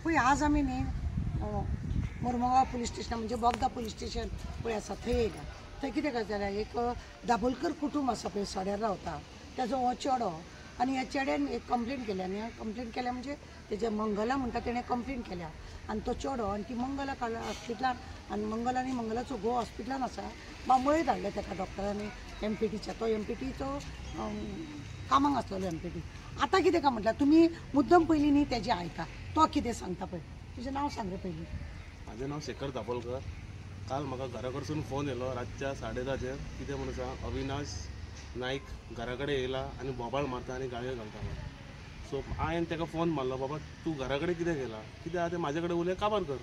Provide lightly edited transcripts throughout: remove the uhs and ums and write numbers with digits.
पळय आज आमी न्ही मुर्मुगांव पुलीस स्टेशन म्हणजे बोगदा पुलीस स्टेशन पळय आसा थंय येयला. थंय कितें जालें एक दाबोलकर कुटुंब आसा पळय सड्यार रावता ताजो हो चेडो आनी ह्या चेड्यान एक कंप्लेंट केल्या न्ही कंप्लेंट केल्या म्हणजे तेजे मंगला म्हणटा तेणें कंप्लेंट केल्या आनी तो चेडो आनी ती मंगला हॉस्पिटलान आनी मंगलांनी मंगलाचो घोव हॉस्पिटलान आसा बांबोळे धाडले ताका डॉक्टरांनी MPTच्या तो MPTचो कामाक आसलेलो MPT. आतां कितें काय म्हटल्यार तुमी मुद्दम पयलीं न्ही तेजें आयका तो कितें सांगता पळय तुजें नांव सांग रे पयलीं. माझे नाव शेखर दाबोलकर. काल म्हाका घरा कडसून फोन येयलो रातच्या 10:30 कितें म्हणून सांग अविनाश नाईक घरा कडेन येयला आनी मोबायल मारता आनी गाळयो घालता म्हणून. सो हांवें ताका फोन मारलो बाबा तूं घरा कडेन कितें गेला कितें आहा तें म्हाजे कडेन उलय काबार कर.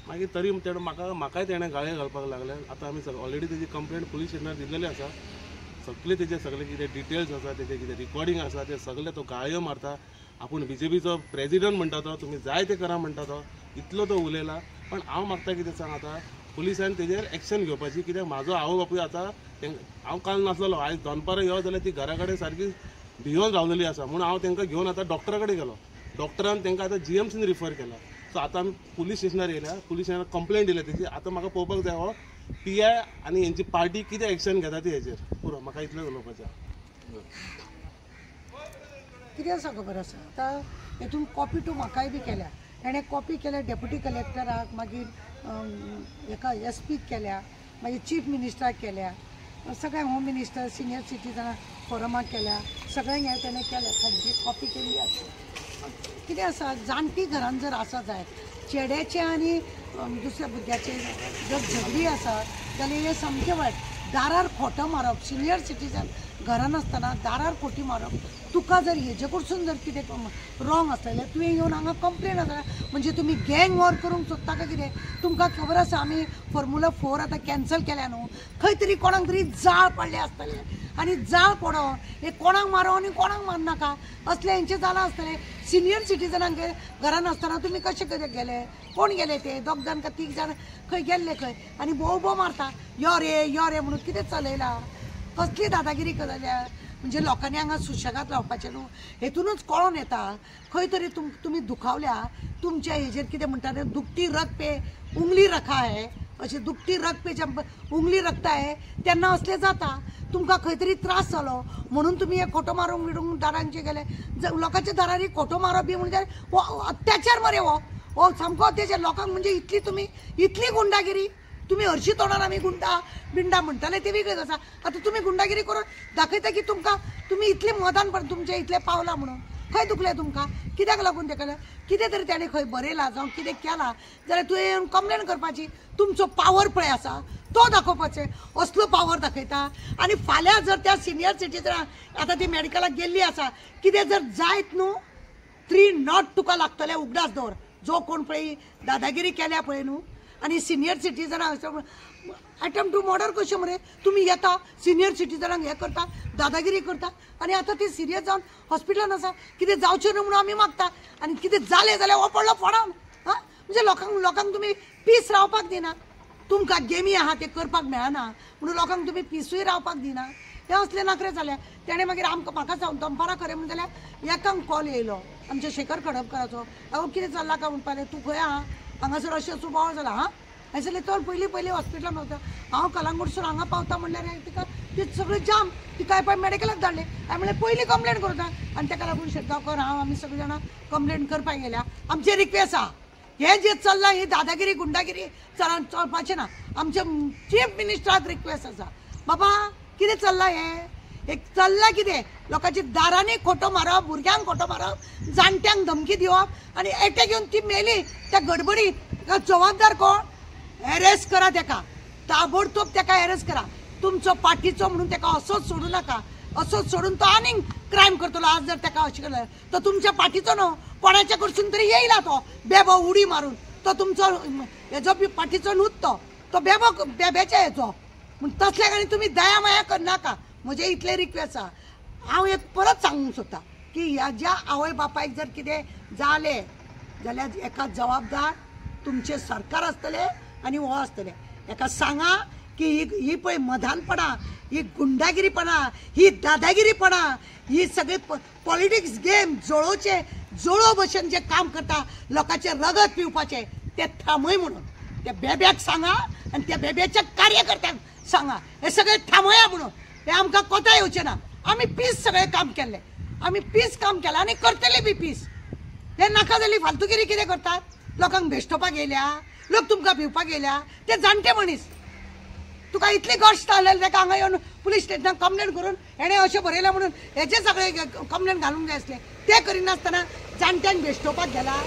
मागीर तरी तेणें म्हाकाय तेणें गाळयो घालपाक लागले. आतां आमी ऑलरेडी तेजी कंप्लेंट पुलीस स्टेशनार दिल्लेली आसा. सगळे तेजे सगळे कितें डिटेल्स आसा तेजे कितें रिकॉर्डिंग आसा ते सगळे तो गाळयो मारता. आपूण BJPचो प्रेसिडेंट म्हणटा तो तुमी जाय ते करा म्हणटा तो इतलो तो उलयला. पण हांव मागता कितें सांग आतां पुलिसान तेजेर एक्शन घेवपाची कित्याक म्हाजो आवय बापूय आतां हांव काल नासलेलो आयज दनपारां यो जाल्यार ती घरा कडेन सारकी भियोन रावलेली आसा म्हणून हांव तांकां घेवन आतां डॉक्टरा कडेन गेलो. डॉक्टरान तांकां आतां GMCन रिफर केला. सो आतां आमी पुलीस स्टेशनार येयल्या पुलीस स्टेशनार कंप्लेंट दिल्या तेजी. आतां म्हाका पळोवपाक जाय हो PI आनी हेंची पार्टी कितें एक्शन घेता ती हेजेर पुरो म्हाका इतलें उलोवपाचें. कितें आसा खबर आसा आतां हेतून कॉपी टू म्हाकाय बी केल्या ताणें कॉपी केल्या डेप्युटी कलेक्टराक मागीर हेका SP केल्या मागीर चीफ मिनिस्टराक केल्या सगळ्या होम मिनिस्टर सिनियर सिटीजन फोरमाक केल्या सगळ्यांक हें ताणें केल्या तांची कॉपी केल्ली आसा. कितें आसा जाणटी घरान जर आसा जाय चेड्याचे आनी दुसऱ्या भुरग्याचे जर झगडी आसा जाल्यार हे सामकें वायट. दारार खोटो मारप सिनियर सिटीजन घरान आसतना दारार खोटी मारप तुका जर हेजे कडसून जर कितें रॉंग आसलेलें तुवें येवन हांगा कंप्लेन आसा म्हणजे तुमी गँग वॉर करूंक सोदता काय कितें. तुमकां खबर आसा आमी फॉर्म्युला 4 आतां कॅन्सल केल्या न्हू खंय तरी कोणाक तरी जाळ पडले आसतले आनी जाळ पडोन हे कोणाक मारो आनी कोणाक मारनाका असले हेंचे जालां आसतलें. सिनियर सिटीजनांक घरान आसतना तुमी कशे कशे गेले कोण गेले ते 2 जाण का 3 जाण खंय गेल्ले खंय आनी भोव मारता यो रे म्हणून कितें चलयला कसली दादागिरी जाल्या म्हणजे लोकांनी हांगा सुशेगाद रावपाचें न्हू. हेतूनच कळोन येता खंय तरी तुमी दुखावल्या तुमच्या हेजेर कितें म्हणटा ते दुखती रग पे उंगली रखा है अशें दुखती रग पे उंगली रखता है तेन्ना असलें जाता. तुमकां खंय तरी त्रास जालो म्हणून तुमी हे खोटो मारूंक बिडूंक दारांचे गेले लोकांच्या दारांनी खोटो मारप बी म्हणजे हो अत्याचार मरे हो सामको अत्याचार लोकांक म्हणजे इतली गुंडागिरी. तुम्ही हरशी तोंडान आमी बिंडा म्हणटाले ते वेगळेच आसा. आतां तुमी गुंडागिरी करून दाखयता की तुमी इतले मदान पण तुमचे इतले पावला म्हणून खंय दुखले तुमकां कित्याक लागून ते केलें कितें तरी ताणें खंय बरयलां जावं कितें केलां जाल्यार तुवें येवन कंप्लेन करपाची. तुमचो पावर पळय आसा तो दाखोवपाचें असलो पावर दाखयता आनी फाल्यां जर त्या सिनियर सिटीजनाक आतां ती मेडिकलाक गेल्ली आसा कितें जर जायत न्हू 3 नॉट तुका लागतले उगडास दवर जो कोण पळय दादागिरी केल्या पळय न्हू. आनी सिनियर सिटीजनाक अटेम्प्ट टू मर्डर कशें मरे तुमी येता सिनियर सिटीजनाक हें करता दादागिरी करता आनी आतां ती सिरियस जावन हॉस्पिटलान आसा कितें जावचें न्हू म्हणून आमी मागता आनी कितें जालें जाल्यार हो पडलो फोडावन म्हणजे लोकांक तुमी पीस रावपाक दिना. तुमकां गेमी आहा ते करपाक मेळना म्हणून लोकांक तुमी पिसूय रावपाक दिना. हे असले नखरे जाले. तेणें मागीर म्हाका दनपारां खरें म्हणून जाल्यार एकांक कॉल येयलो आमच्या शेखर खडपकराचो अहो कितें चल्लां काय म्हणपाक तूं खंय आहा हांगासर अशें सुबावळ जाला हांवें सांगलें तर पयलीं हॉस्पिटलान वता हांव कलांगूटसून हांगा पावता म्हणल्यार तिका ते सगळें जाम तिका पळय मेडिकलाक धाडलें. हांवें म्हणलें पयलीं कंप्लेन करता आनी ताका लागून शेटगांवकर हांव आमी सगळीं जाणां कंप्लेन करपाक गेल्या. आमचे रिक्वेस्ट आहा हें जें चल्लां ही दादागिरी गुंडागिरी चलपाचें ना. आमच्या चीफ मिनिस्टराक रिक्वेस्ट आसा बाबा कितें चल्लां हें एक चल्लां कितें लोकांच्या दारांनी खोटो मारप भुरग्यांक खोटो मारप जाणट्यांक धमकी दिवप आनी एटेक येवन ती मेली त्या गडबडीत जबाबदार कोण एरेस्ट करा ताका ताबडतोब ताका एरेस्ट करा. तुमचो पाठीचो म्हणून ताका असोच सोडू नाका. असोच सोडून तो आनीक क्रायम करतलो. आज जर ताका अशें केलें तो तुमच्या पाठीचो न्हू कोणाच्या कडसून तरी येयला तो बेबो उडी मारून तो तुमचो हेजो पाठीचो न्हूच तो बेब्याच्या हेचो म्हूण तसल्या गाणी तुमी दया माया करनाका. म्हजें इतलें रिक्वेस्ट आहा. हांव एक परत सांगूंक सोदता की ह्या आवय बापायक जर कितें जालें जाल्यार एका जबाबदार तुमचें सरकार आसतलें आनी हो आसतलें. हेका सांगा की ही पळय मधानपणां ही गुंडागिरीपणा, ही दादागिरीपणा, ही सगळे पॉलिटिक्स गेम जोळोवचे जोळो भशेन जे काम करता लोकांचे रगत पिवपाचे ते थांबय म्हणून त्या बेब्याक सांगा आणि त्या बेब्याच्या कार्यकर्त्यांक सांगा हे सगळे थांबया म्हणून. हे आमकां कोता येवचें ना. आमी पीस सगळे काम केले, आमी पीस काम केलां आनी करतले बी पीस. हे नाका जाली फालतुगिरी कितें करतात? लोकांक भेश्टोवपाक येयल्या, लोक तुमकां भिवपाक येयल्या. ते जाणटे मनीस तुका इतली गोश्ट आसलेली ताका हांगा येवन पुलीस स्टेशनाक कंप्लेन करून हेणें अशें बरयलें म्हणून हेचे सगळे कंप्लेन घालूंक जाय आसले. ते करिनासतना जाणट्यांक भेश्टोवपाक गेला.